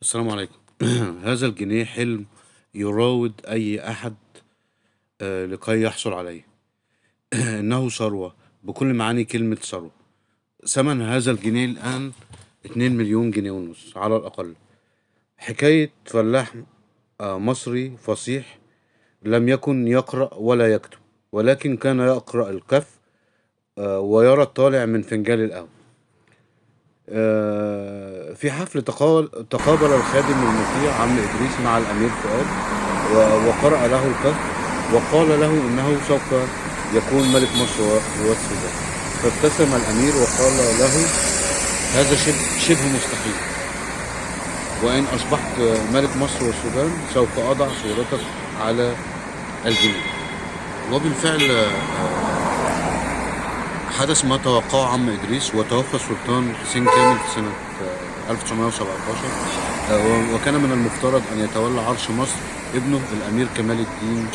السلام عليكم. هذا الجنيه حلم يراود أي أحد لكي يحصل عليه. إنه ثروة بكل معاني كلمة ثروة. ثمن هذا الجنيه الآن 2 مليون جنيه ونص على الأقل. حكاية فلاح مصري فصيح لم يكن يقرأ ولا يكتب، ولكن كان يقرأ الكف ويرى الطالع من فنجان القهوة. في حفل تقابل الخادم المطيع عم إدريس مع الأمير فؤاد وقرأ له الكهف، وقال له إنه سوف يكون ملك مصر والسودان. فابتسم الأمير وقال له: هذا شبه مستحيل، وإن أصبحت ملك مصر والسودان سوف أضع صورتك على الجنيه. وبالفعل حدث ما توقعه عم إدريس، وتوفى السلطان حسين كامل في سنة 1917. وكان من المفترض أن يتولى عرش مصر ابنه الأمير كمال الدين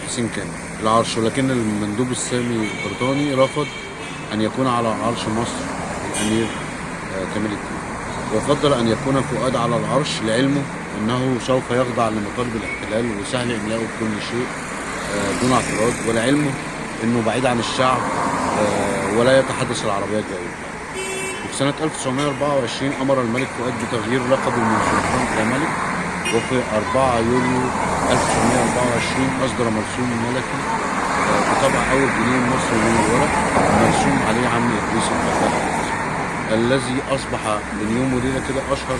حسين كامل العرش، ولكن المندوب السامي البريطاني رفض أن يكون على عرش مصر الأمير كمال الدين، وفضل أن يكون فؤاد على العرش، لعلمه أنه سوف يخضع لمطالب الاحتلال وسهل إملاؤه بكل شيء دون اعتراض، ولعلمه أنه بعيد عن الشعب ولا يتحدث العربية الجيدة. وفي سنة 1924 أمر الملك فؤاد بتغيير لقبه من سلطان إلى ملك، وفي 4 يوليو 1924 أصدر مرسوم ملكي بطبع أول جنيه مصري من الورق، مرسوم عليه عم إدريس الفلاح الذي أصبح من يوم وليلة كده أشهر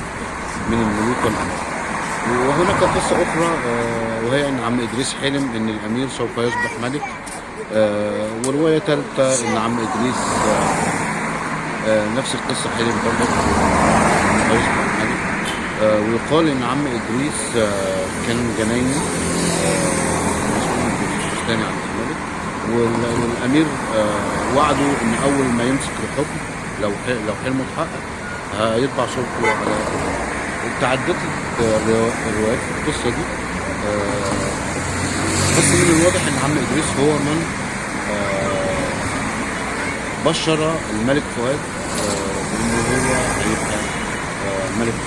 من الملوك والأمراء. وهناك قصة أخرى وهي أن عم إدريس حلم أن الأمير سوف يصبح ملك، ورواية ثالثة إن عم إدريس نفس القصة حلم برضه إنه هيصبح ملك. ويقال إن عم إدريس كان جنايني مسؤول بالفستاني عند الملك، والأمير وعده إن أول ما يمسك الحكم لو حلمه اتحقق هيطبع صورته على. وتعددت الروايات في القصة دي، بس من الواضح إن عم إدريس هو من بشر الملك فؤاد بأنه هو هيبقى ملك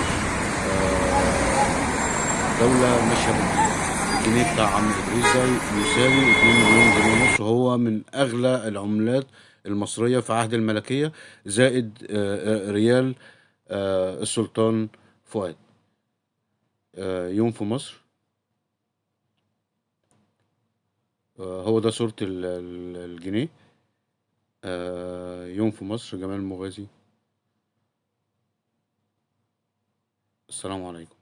دولة ماشية بالجنيه. الجنيه بتاع عم إدريس ده يساوي 2 مليون جنيه ونص، وهو من أغلى العملات المصرية في عهد الملكية، زائد ريال السلطان فؤاد. يوم في مصر، هو ده صورة الجنيه. يوم في مصر، جمال المغازي. السلام عليكم.